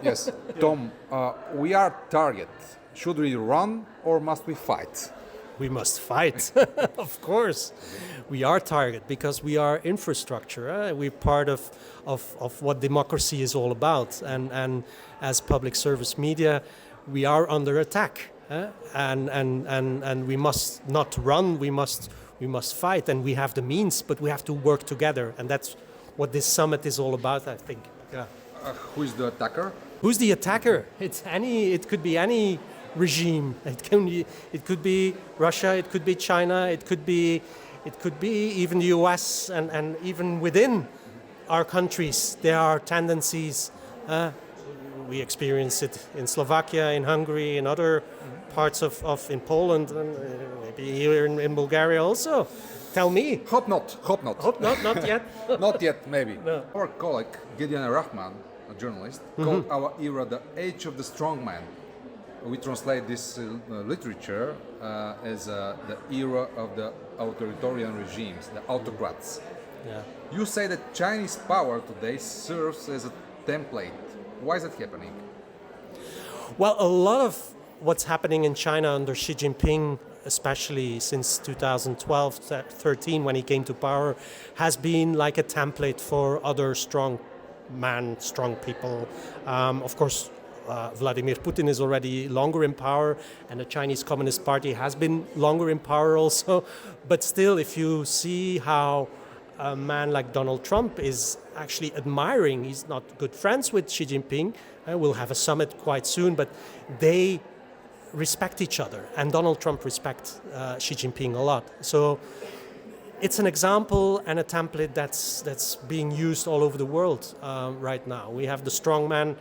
Yes. Tom, we are target. Should we run or must we fight? We must fight, of course. We are target because we are infrastructure. We're part of what democracy is all about. And as public service media, we are under attack. And we must not run, we must fight. And we have the means, but we have to work together. And that's what this summit is all about, I think. Yeah. Who is the attacker? Who's the attacker? It could be any regime. It could be Russia. It could be China. It could be even the U.S. and even within our countries there are tendencies. We experience it in Slovakia, in Hungary, in other parts of in Poland, and maybe here in Bulgaria also. Tell me. Hope not. Hope not. Not yet. Not yet, maybe. No. Our colleague Gideon Rahman, a journalist, called our era the age of the strong man. We translate this literature as the era of the authoritarian regimes, the autocrats. Yeah. You say that Chinese power today serves as a template. Why is that happening? Well, a lot of what's happening in China under Xi Jinping, especially since 2012-13 when he came to power, has been like a template for other strong people. Of course, Vladimir Putin is already longer in power, and the Chinese Communist Party has been longer in power also. But still, if you see how a man like Donald Trump is actually admiring, he's not good friends with Xi Jinping. We'll have a summit quite soon, but they respect each other, and Donald Trump respects Xi Jinping a lot. So it's an example and a template that's being used all over the world right now. We have the strong man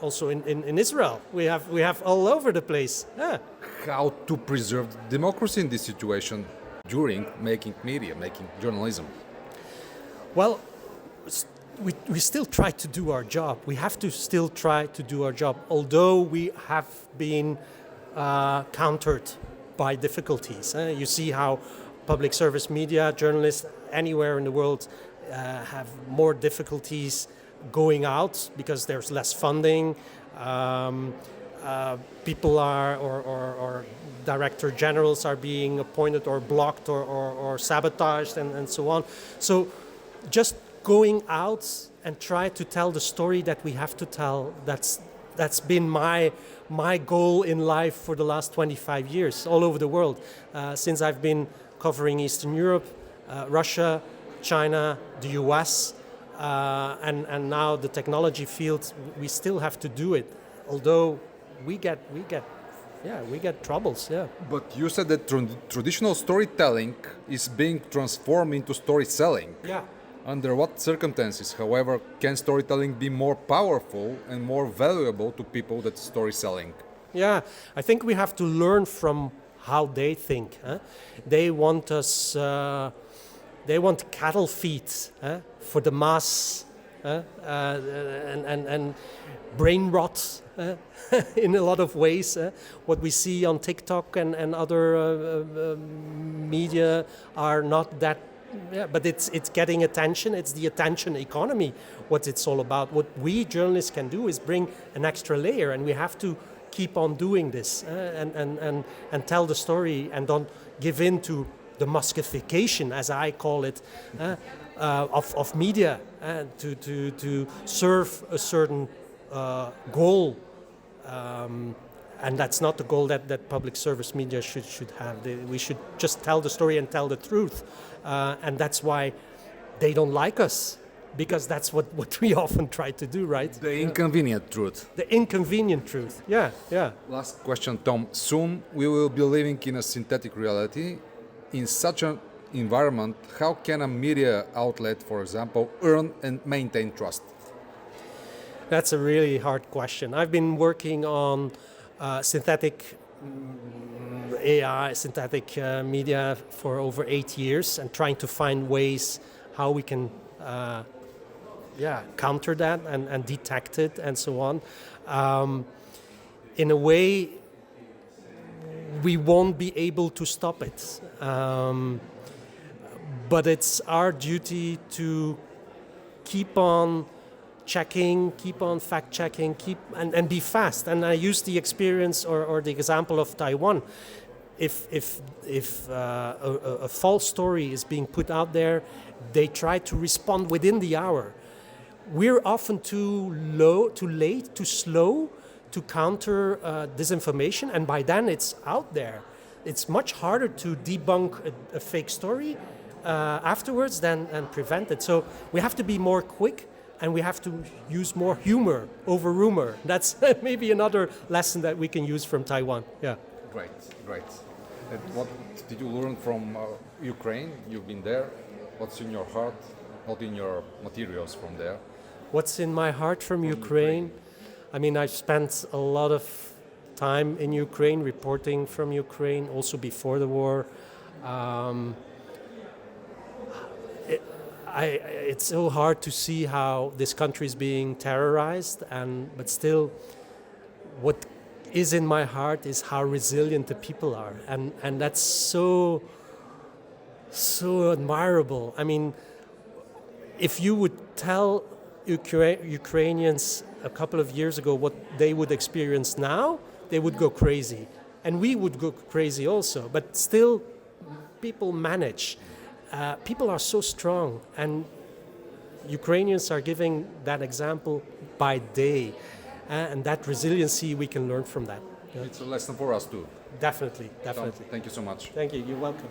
also in Israel. We have all over the place. Yeah. How to preserve democracy in this situation during making media, making journalism? Well, we still try to do our job. We have to still try to do our job, although we have been countered by difficulties. You see how public service media, journalists anywhere in the world have more difficulties going out because there's less funding. People are, or director generals are being appointed or blocked or sabotaged and so on. So just going out and try to tell the story that we have to tell, that's been my goal in life for the last 25 years all over the world. Since I've been covering Eastern Europe, Russia, China, the US, and now the technology field, we still have to do it, although we get troubles. Yeah. But you said that traditional storytelling is being transformed into story selling. Yeah. Under what circumstances, however, can storytelling be more powerful and more valuable to people than story selling? Yeah, I think we have to learn from how they think. They want us. They want cattle feed for the mass and brain rot in a lot of ways. What we see on TikTok and other media are not that. Yeah, but it's getting attention. It's the attention economy. What it's all about. What we journalists can do is bring an extra layer, and we have to keep on doing this and tell the story and don't give in to the Moscovification, as I call it, of media to serve a certain goal. And that's not the goal that public service media should have. We should just tell the story and tell the truth. And that's why they don't like us, because that's what we often try to do, right? The inconvenient truth. The inconvenient truth, yeah. Last question, Tom. Soon we will be living in a synthetic reality. In such an environment, how can a media outlet, for example, earn and maintain trust? That's a really hard question. I've been working on synthetic AI, synthetic media for over 8 years, and trying to find ways how we can counter that and detect it and so on. In a way, we won't be able to stop it. But it's our duty to keep on checking, keep on fact checking, and be fast. And I use the experience or the example of Taiwan. If a false story is being put out there, they try to respond within the hour. We're often too late, too slow to counter disinformation, and by then it's out there. It's much harder to debunk a fake story afterwards than prevent it. So we have to be more quick, and we have to use more humor over rumor. That's maybe another lesson that we can use from Taiwan. Yeah. Great. And what did you learn from Ukraine? You've been there. What's in your heart, not in your materials from there? What's in my heart from Ukraine? I mean, I've spent a lot of time in Ukraine, reporting from Ukraine, also before the war. It's so hard to see how this country is being terrorized, but still, what is in my heart is how resilient the people are, and that's so admirable. I mean, if you would tell Ukrainians a couple of years ago what they would experience now, they would go crazy, and we would go crazy also. But still, people manage. People are so strong, and Ukrainians are giving that example by day. And that resiliency, we can learn from that. It's a lesson for us too. Definitely. Tom, thank you so much. Thank you. You're welcome.